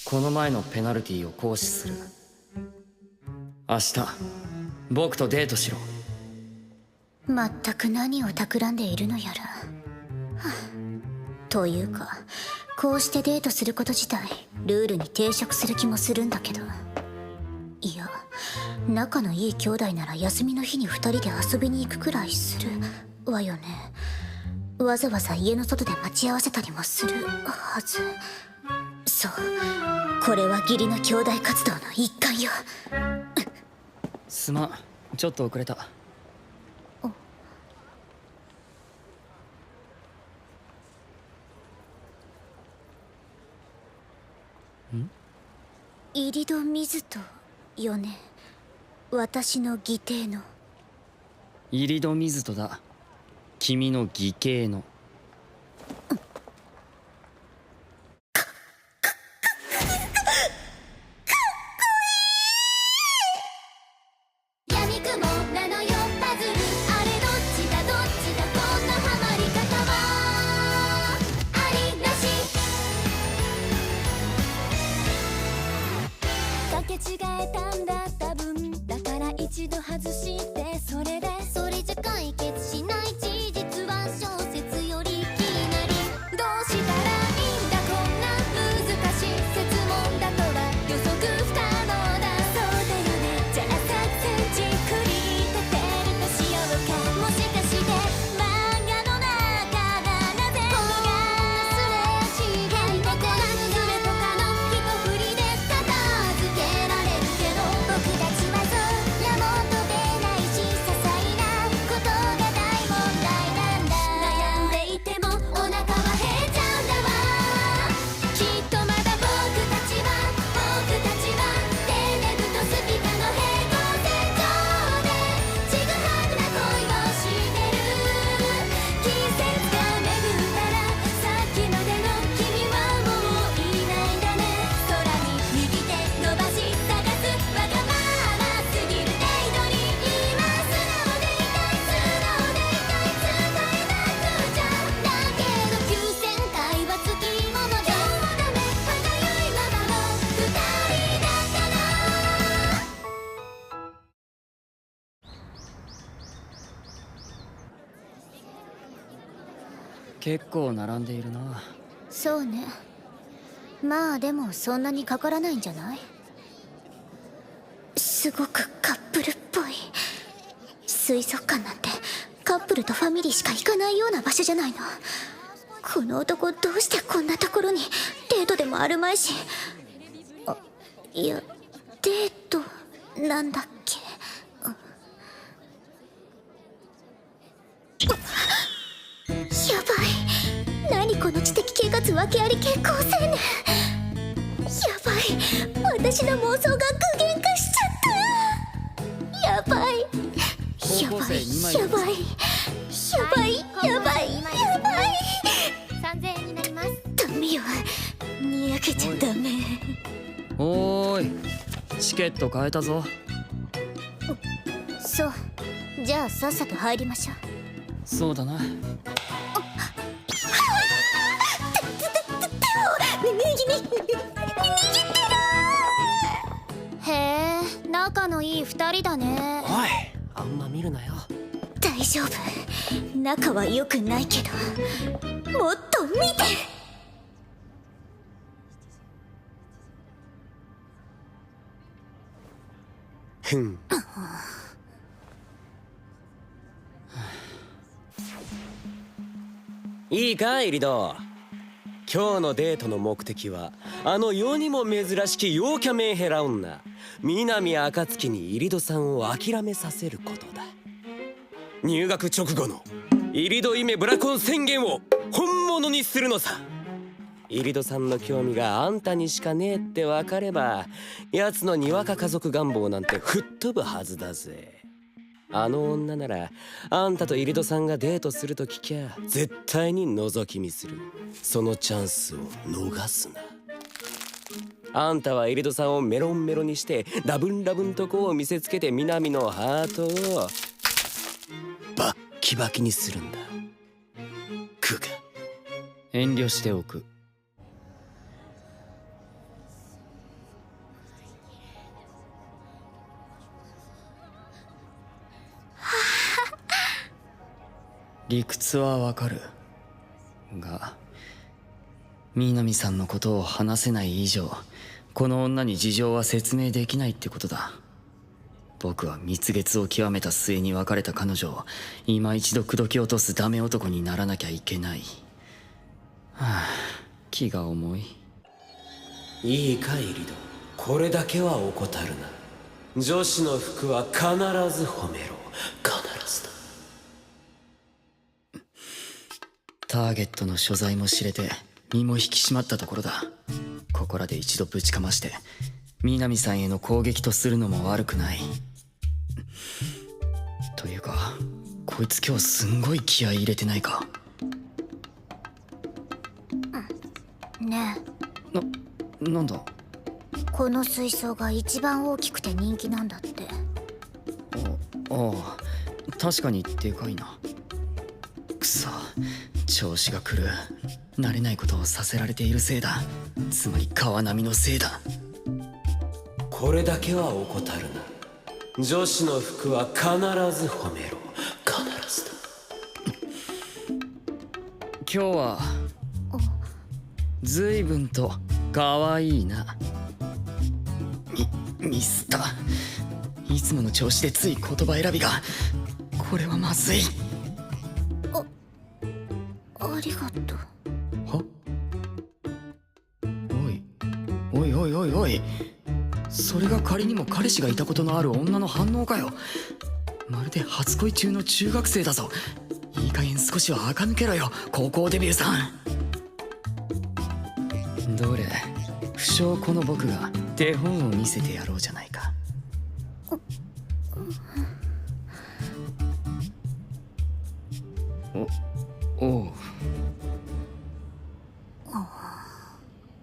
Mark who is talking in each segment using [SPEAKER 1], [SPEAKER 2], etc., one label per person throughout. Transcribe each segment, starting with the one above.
[SPEAKER 1] この前のペナルティを行使する。明日僕とデートしろ。
[SPEAKER 2] まったく何を企んでいるのやら、というかこうしてデートすること自体ルールに抵触する気もするんだけど。いや、仲のいい兄弟なら休みの日に二人で遊びに行くくらいするわよね。わざわざ家の外で待ち合わせたりもするはず。そう、これは義理の兄弟活動の一環よ。
[SPEAKER 1] すまん、ちょっと遅れた。
[SPEAKER 2] イリド・ミズトよね。私の義弟の。
[SPEAKER 1] イリド・ミズトだ。君の義兄の。
[SPEAKER 3] 闇雲なのよパズル、あれどっちだどっちだ、こんなハマり方はありなし。かけ違えたんだ多分、だから一度外してそれでそれじゃ解決しない事実は小説より気になり、どうしたらいいんだこんな難しい設問だとは予測不可能だ。そうだよね、じゃあ作戦じっくり立てるとしようか。もしかして漫画の中がなぜこんなすれ違いとこなズレとかの一振りで片付けられるけど、僕たちはそらも飛べないし、些細なことが大問題なんだ。悩んでいてもお腹は減っちゃうんだわ。きっとまだ僕たちはテレブとスピカの平行線上でちぐはぐな恋をしてる。季節が巡ったらさっきまでの君はもういないんだね。空に右手伸ばし探すわがまますぎる程度に今素直でいたい、素直でいたい、伝えなくちゃ。だけど9000回はつきものでダメ、歯がゆいままの二人だったな。
[SPEAKER 1] 結構並んでいるな。
[SPEAKER 2] そうね。まあでもそんなにかからないんじゃない？すごくカップルっぽい。水族館なんてカップルとファミリーしか行かないような場所じゃないの。この男どうしてこんなところに。デートでもあるまいし。いや、デートなんだっけ。やばい、何この知的啓発訳あり健康青年。やばい、私の妄想が具現化しちゃった。やばいやばいやばいやばいやばいやばい。
[SPEAKER 3] 3000円になります。
[SPEAKER 2] ダメよ、にやけちゃダメ。
[SPEAKER 1] おーい、チケット変えたぞ。
[SPEAKER 2] そう、じゃあさっさと入りましょう。
[SPEAKER 1] そうだな。
[SPEAKER 2] へえ、仲のいい二人だね。
[SPEAKER 4] おい、あんま見るなよ。
[SPEAKER 2] 大丈夫、仲は良くないけど、もっと見て。
[SPEAKER 4] ふん。いいかイリド、今日のデートの目的はあの世にも珍しき陽キャメンヘラ女南暁にイリドさんを諦めさせることだ。入学直後のイリドイメブラコン宣言を本物にするのさ。イリドさんの興味があんたにしかねえって分かれば、奴のにわか家族願望なんて吹っ飛ぶはずだぜ。あの女ならあんたとイリドさんがデートすると聞きゃ絶対に覗き見する。そのチャンスを逃すな。あんたはイリドさんをメロンメロにしてラブンラブンとこを見せつけて南のハートをバッキバキにするんだ。クガ。
[SPEAKER 1] 遠慮しておく。理屈はわかるが、南さんのことを話せない以上この女に事情は説明できないってことだ。僕は蜜月を極めた末に別れた彼女を今一度口説き落とすダメ男にならなきゃいけない。はあ、気が重い。
[SPEAKER 4] いいかイリド、これだけは怠るな。女子の服は必ず褒めろ。必ずだ。
[SPEAKER 1] ターゲットの所在も知れて身も引き締まったところだ。ここらで一度ぶちかまして南さんへの攻撃とするのも悪くない。というかこいつ今日すんごい気合い入れてないか。
[SPEAKER 2] ね
[SPEAKER 1] なんだ。
[SPEAKER 2] え、この水槽が一番大きくて人気なんだって。
[SPEAKER 1] ああ、確かにでかいな。くそ、調子が狂う。慣れないことをさせられているせいだ。つまり川波のせいだ。
[SPEAKER 4] これだけは怠るな。女子の服は必ず褒めろ。必ずだ。
[SPEAKER 1] 今日は随分と可愛いな。ミスった。いつもの調子でつい言葉選びが。これはまずい。
[SPEAKER 2] ありがとう。
[SPEAKER 1] は？おいおいおいおい。それが仮にも彼氏がいたことのある女の反応かよ。まるで初恋中の中学生だぞ。いい加減少しは垢抜けろよ、高校デビューさん。どれ、不祥この僕が手本を見せてやろうじゃないか。おう。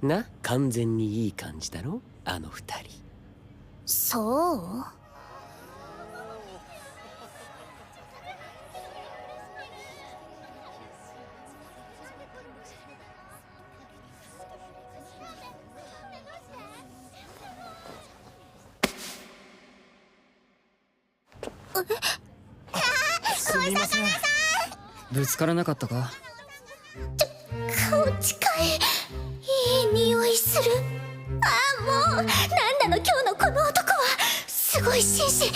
[SPEAKER 4] な、完全にいい感じだろあの二人。
[SPEAKER 2] そう？
[SPEAKER 1] すみません。ぶつからなかったか？
[SPEAKER 2] 顔近い。いい匂いする。ああ、もうなんなの今日のこの男は。すごい紳士、優しい。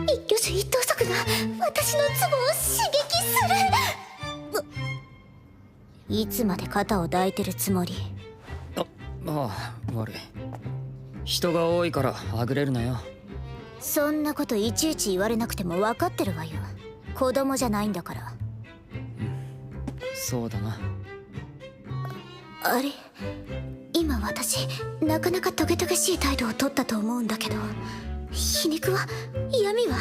[SPEAKER 2] 一挙手一投足が私のツボを刺激する。いつまで肩を抱いてるつもり？
[SPEAKER 1] ああ、悪い。人が多いからあぐれるなよ。
[SPEAKER 2] そんなこといちいち言われなくても分かってるわよ。子供じゃないんだから。
[SPEAKER 1] そうだな。
[SPEAKER 2] あれ、今私なかなかトゲトゲしい態度を取ったと思うんだけど、皮肉は、嫌味は、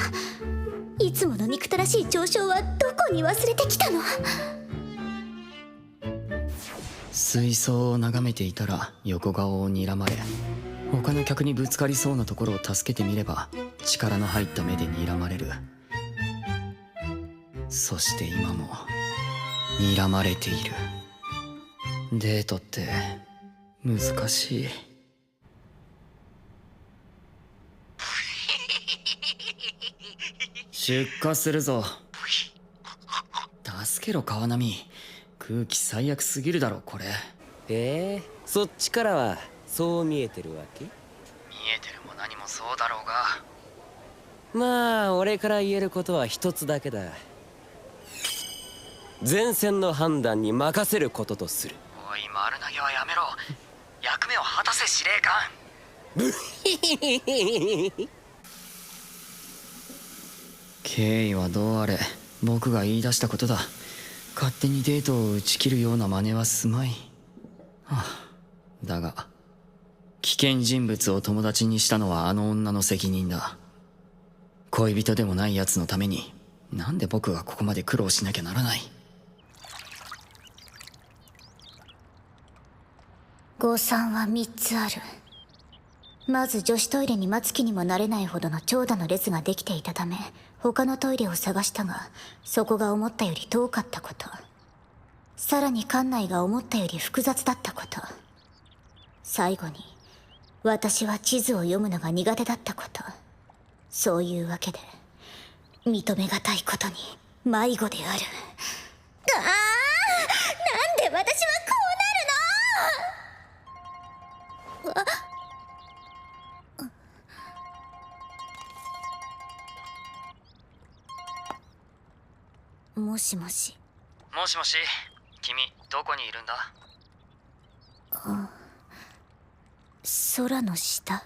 [SPEAKER 2] いつもの憎たらしい嘲笑はどこに忘れてきたの？
[SPEAKER 1] 水槽を眺めていたら横顔を睨まれ、他の客にぶつかりそうなところを助けてみれば力の入った目で睨まれる。そして今も睨まれている。デートって難しい。出荷するぞ。助けろ川波。空気最悪すぎるだろこれ。
[SPEAKER 4] そっちからはそう見えてるわけ？
[SPEAKER 1] 見えてるも何もそうだろうが。
[SPEAKER 4] まあ俺から言えることは一つだけだ。前線の判断に任せることとする。
[SPEAKER 1] おい、丸投げはやめろ。役目を果たせ司令官。経緯はどうあれ僕が言い出したことだ。勝手にデートを打ち切るような真似はすまい。だが危険人物を友達にしたのはあの女の責任だ。恋人でもない奴のためになんで僕がここまで苦労しなきゃならない。
[SPEAKER 2] 誤算は3つある。まず女子トイレに待つ気にもなれないほどの長蛇の列ができていたため他のトイレを探したがそこが思ったより遠かったこと。さらに館内が思ったより複雑だったこと。最後に私は地図を読むのが苦手だったこと。そういうわけで認めがたいことに迷子である。なんで私はこうなるの。もしもし。
[SPEAKER 1] もしもし、君どこにいるんだ？
[SPEAKER 2] 空の下。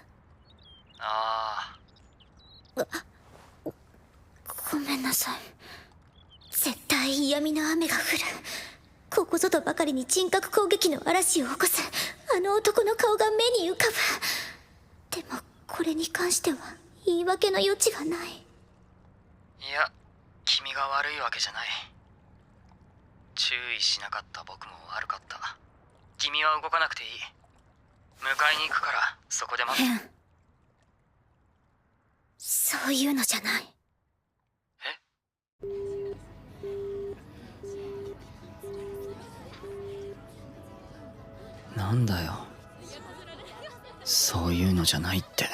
[SPEAKER 1] あ
[SPEAKER 2] ごめんなさい。絶対嫌味の雨が降る。ここぞとばかりに人格攻撃の嵐を起こすあの男の顔が目に浮かぶ。でもこれに関しては言い訳の余地がない。
[SPEAKER 1] いや、君が悪いわけじゃない。注意しなかった僕も悪かった。君は動かなくていい。迎えに行くからそこで待って。
[SPEAKER 2] そういうのじゃない。
[SPEAKER 1] なんだよ、そういうのじゃないって。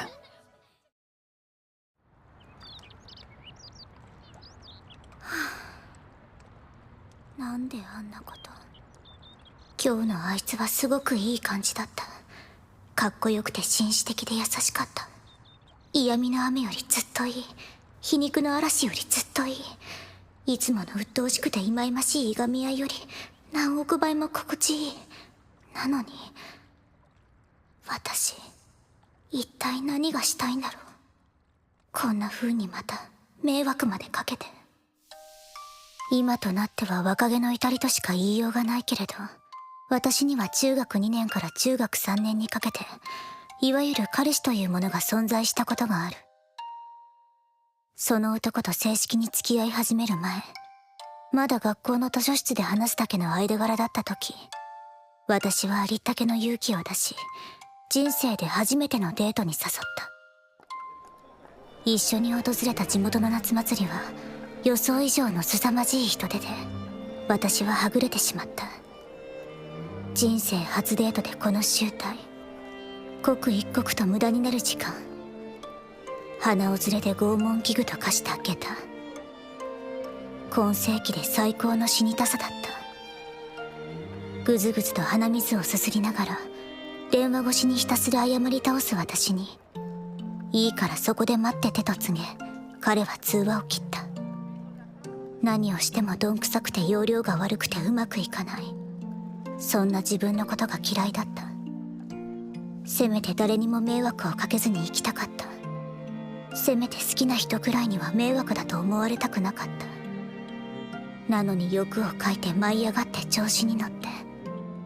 [SPEAKER 2] なんであんなこと。今日のあいつはすごくいい感じだった。かっこよくて紳士的で優しかった。嫌味の雨よりずっといい。皮肉の嵐よりずっといい。いつもの鬱陶しくて忌々しいいがみ合いより何億倍も心地いい。なのに私一体何がしたいんだろう。こんな風にまた迷惑までかけて。今となっては若気の至りとしか言いようがないけれど、私には中学2年から中学3年にかけていわゆる彼氏というものが存在したことがある。その男と正式に付き合い始める前、まだ学校の図書室で話すだけの間柄だった時、私はありったけの勇気を出し、人生で初めてのデートに誘った。一緒に訪れた地元の夏祭りは予想以上の凄まじい人手で、私ははぐれてしまった。人生初デートでこの醜態、刻一刻と無駄になる時間、鼻をずれで拷問器具と化した下駄、今世紀で最高の死にたさだった。ぐずぐずと鼻水をすすりながら電話越しにひたすら謝り倒す私に、いいからそこで待っててと告げ、彼は通話を切った。何をしてもどんくさくて要領が悪くてうまくいかない、そんな自分のことが嫌いだった。せめて誰にも迷惑をかけずに生きたかった。せめて好きな人くらいには迷惑だと思われたくなかった。なのに欲をかいて舞い上がって調子に乗って、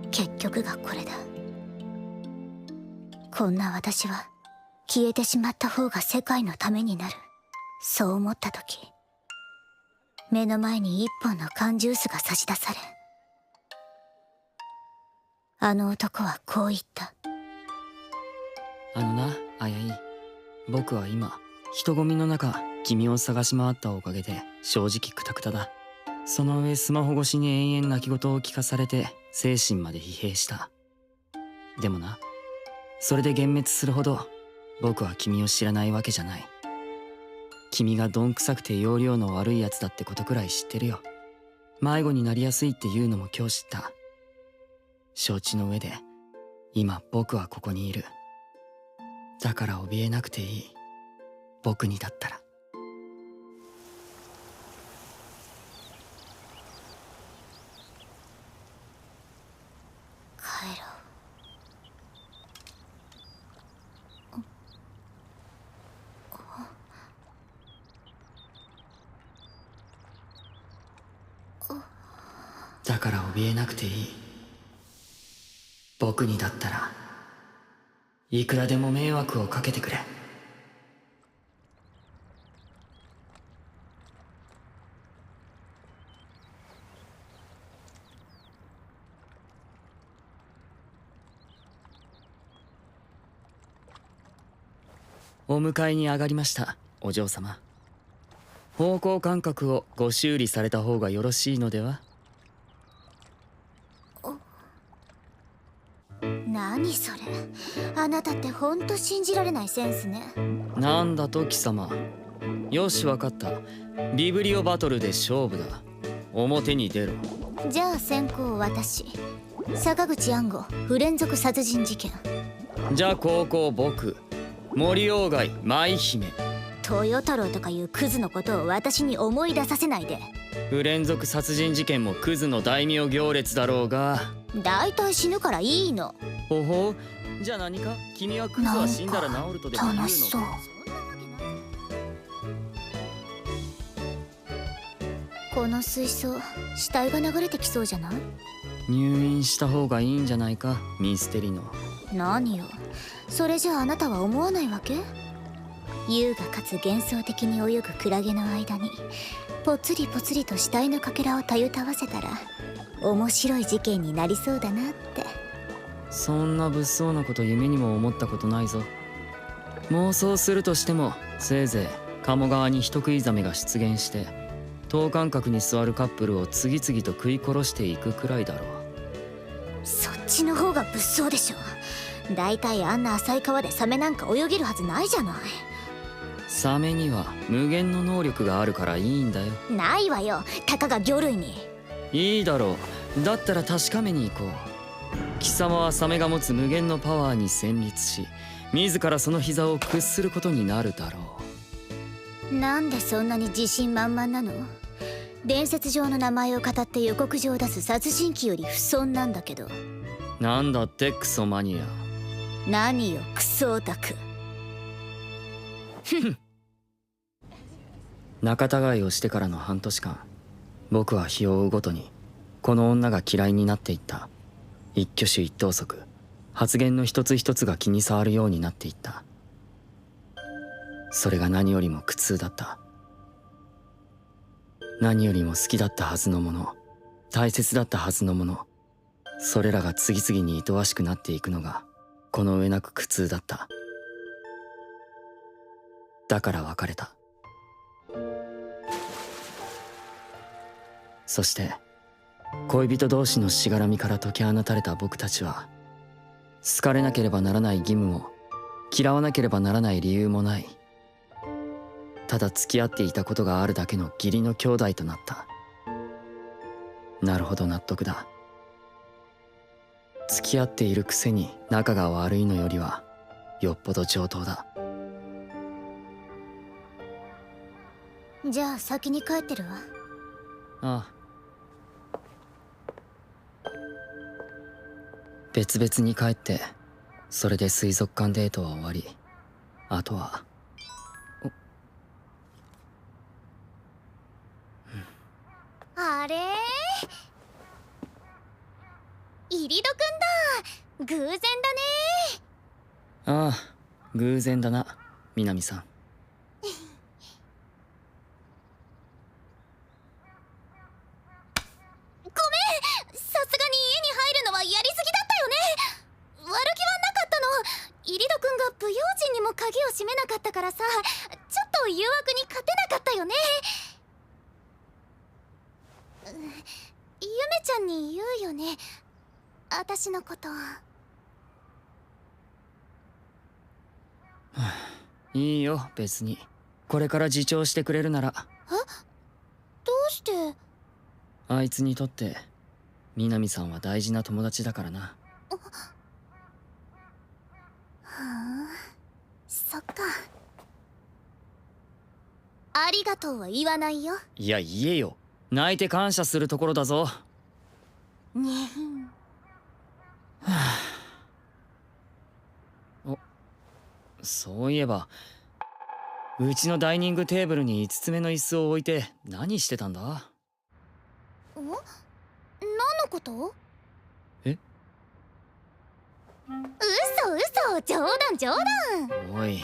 [SPEAKER 2] 結局がこれだ。こんな私は消えてしまった方が世界のためになる、そう思った時、目の前に一本の缶ジュースが差し出され、あの男はこう言った。
[SPEAKER 1] あのな、あやい、僕は今人混みの中君を探し回ったおかげで正直クタクタだ。その上スマホ越しに延々泣き言を聞かされて精神まで疲弊した。でもな、それで幻滅するほど僕は君を知らないわけじゃない。君がどんくさくて要領の悪いやつだってことくらい知ってるよ。迷子になりやすいっていうのも今日知った。承知の上で今僕はここにいる。だから怯えなくていい、僕にだったら。
[SPEAKER 2] 帰ろ
[SPEAKER 1] う。だから怯えなくていい、僕にだったらいくらでも迷惑をかけてくれ。お迎えに上がりました、お嬢様。方向感覚をご修理された方がよろしいのでは？
[SPEAKER 2] 何それ。あなたってほんと信じられないセンスね。
[SPEAKER 1] なんだと貴様。よし、わかった。ビブリオバトルで勝負だ。表に出ろ。
[SPEAKER 2] じゃあ先行私、坂口安吾不連続殺人事件。
[SPEAKER 1] じゃあ後攻僕、森鴎外舞姫。
[SPEAKER 2] 豊太郎とかいうクズのことを私に思い出させないで。
[SPEAKER 1] 不連続殺人事件もクズの大名行列だろうが。
[SPEAKER 2] 大体死ぬからいいの。
[SPEAKER 1] ほほう、じゃあ何か君はクズは死んだら治るとでも言うのか。
[SPEAKER 2] 楽しそう。この水槽、死体が流れてきそうじゃない？
[SPEAKER 1] 入院した方がいいんじゃないか、ミステリノ。
[SPEAKER 2] 何よ、それじゃあなたは思わないわけ？優雅かつ幻想的に泳ぐクラゲの間にぽつりぽつりと死体のかけらをたゆたわせたら面白い事件になりそうだなって。
[SPEAKER 1] そんな物騒なこと夢にも思ったことないぞ。妄想するとしてもせいぜい鴨川に人食いザメが出現して等間隔に座るカップルを次々と食い殺していくくらいだろう。
[SPEAKER 2] そっちの方が物騒でしょ。だいたいあんな浅い川でサメなんか泳げるはずないじゃない。
[SPEAKER 1] サメには無限の能力があるからいいんだよ。
[SPEAKER 2] ないわよ、たかが魚類に。
[SPEAKER 1] いいだろう。だったら確かめに行こう。貴様はサメが持つ無限のパワーに戦慄し自らその膝を屈することになるだろう。
[SPEAKER 2] なんでそんなに自信満々なの？伝説上の名前を語って予告状を出す殺人鬼より不遜なんだけど。
[SPEAKER 1] なんだってクソマニア。
[SPEAKER 2] 何よクソオタク。
[SPEAKER 1] 仲違いをしてからの半年間、僕は日を追うごとにこの女が嫌いになっていった。一挙手一投足、発言の一つ一つが気に障るようになっていった。それが何よりも苦痛だった。何よりも好きだったはずのもの、大切だったはずのもの、それらが次々に愛おしくなっていくのがこの上なく苦痛だった。だから別れた。そして恋人同士のしがらみから解き放たれた僕たちは、好かれなければならない義務も嫌わなければならない理由もない、ただ付き合っていたことがあるだけの義理の兄弟となった。なるほど納得だ。付き合っているくせに仲が悪いのよりはよっぽど上等だ。
[SPEAKER 2] じゃあ先に帰ってるわ。
[SPEAKER 1] ああ。別々に帰ってそれで水族館デートは終わり、あとは
[SPEAKER 3] あれイリドくんだ。偶然だね。
[SPEAKER 1] ああ、偶然だな南さん。
[SPEAKER 3] さすがに家に入るのはやりすぎだったよね。悪気はなかったの。イリドくんが不用心にも鍵を閉めなかったからさ、ちょっと誘惑に勝てなかったよね。ゆめちゃんに言うよね、私のこと。
[SPEAKER 1] いいよ別に。これから自重してくれるなら。
[SPEAKER 3] どうして？
[SPEAKER 1] あいつにとって南さんは大事な友達だからな。
[SPEAKER 3] そっか。ありがとうは言わないよ。
[SPEAKER 1] いや言えよ。泣いて感謝するところだぞ。
[SPEAKER 3] ね
[SPEAKER 1] お、そういえばうちのダイニングテーブルに5つ目の椅子を置いて何してたんだ？
[SPEAKER 3] 何のこと？
[SPEAKER 1] え？
[SPEAKER 3] 嘘冗談冗談。
[SPEAKER 1] おい、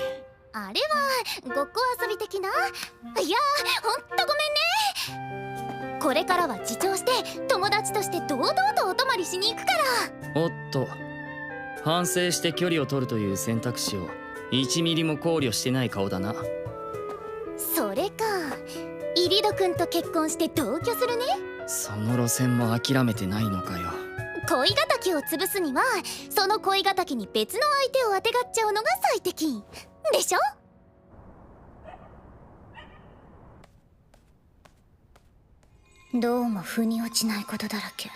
[SPEAKER 3] あれはごっこ遊び的な。いやほんとごめんね。これからは自重して友達として堂々とお泊まりしに行くから。
[SPEAKER 1] おっと、反省して距離を取るという選択肢を1ミリも考慮してない顔だな。
[SPEAKER 3] それか、イリド君と結婚して同居するね。
[SPEAKER 1] その路線も諦めてないのかよ。
[SPEAKER 3] 恋敵を潰すにはその恋敵に別の相手をあてがっちゃうのが最適でしょ。
[SPEAKER 2] どうも腑に落ちないことだらけ。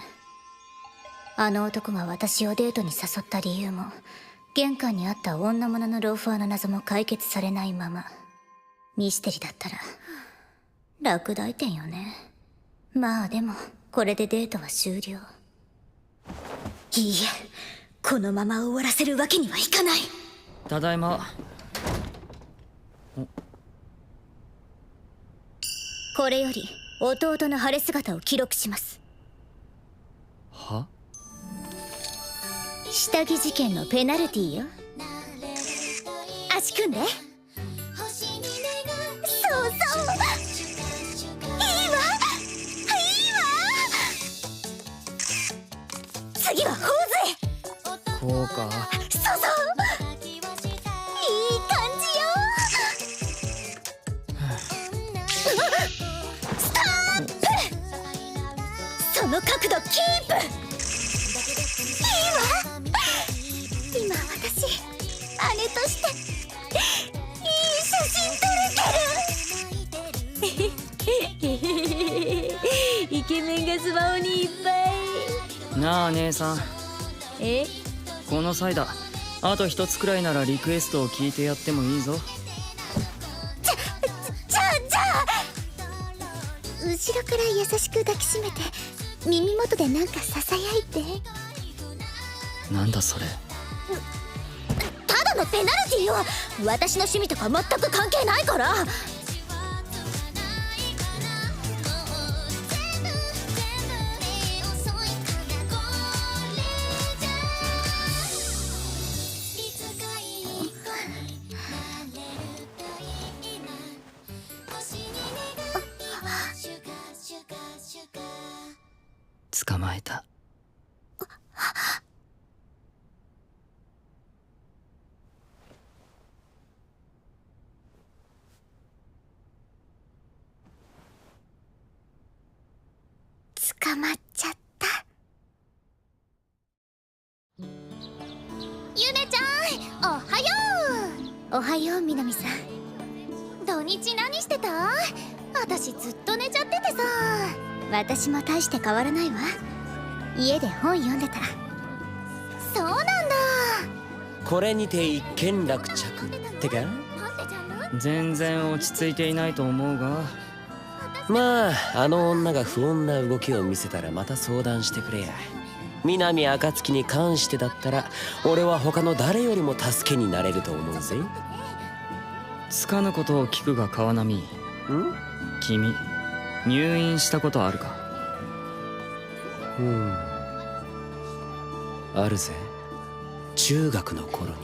[SPEAKER 2] あの男が私をデートに誘った理由も、玄関にあった女物のローファーの謎も解決されないまま、ミステリだったら落第点よね。まあでもこれでデートは終了。いいえ、このまま終わらせるわけにはいかない。
[SPEAKER 1] ただいま。
[SPEAKER 2] これより弟の晴れ姿を記録します。
[SPEAKER 1] は？
[SPEAKER 2] 下着事件のペナルティーよ。足組んで。そうそう、いいわ、次は頬杖。
[SPEAKER 1] こうか。
[SPEAKER 2] そうそう、いい感じよ。ストップ。その角度キープ。いいわ。今私姉としていい写真撮れてる。イケメンがスマホにいっぱい。
[SPEAKER 1] なあ姉さん、
[SPEAKER 2] え？
[SPEAKER 1] この際だ。あと一つくらいならリクエストを聞いてやってもいいぞ。
[SPEAKER 2] じゃあ後ろから優しく抱きしめて耳元でなんかささやいて。
[SPEAKER 1] なんだそれ。
[SPEAKER 2] ただのペナルティーよ。私の趣味とか全く関係ないから。
[SPEAKER 1] 捕まえた。
[SPEAKER 2] 捕まっちゃった。
[SPEAKER 3] ゆめちゃん、おはよ
[SPEAKER 2] おはよう、みなみさん。
[SPEAKER 3] う。土日何してた？私ずっと寝ちゃっててさ。
[SPEAKER 2] 私も大して変わらないわ。家で本読んでた。
[SPEAKER 3] そうなんだ。
[SPEAKER 4] これにて一件落着ってか。
[SPEAKER 1] 全然落ち着いていないと思うが。
[SPEAKER 4] まああの女が不穏な動きを見せたらまた相談してくれや。南暁に関してだったら俺は他の誰よりも助けになれると思うぜ。
[SPEAKER 1] つかぬことを聞くが川波、君入院したことあるか？
[SPEAKER 4] あるぜ。中学の頃にな。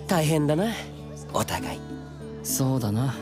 [SPEAKER 4] 大変だなお互い。
[SPEAKER 1] そうだな。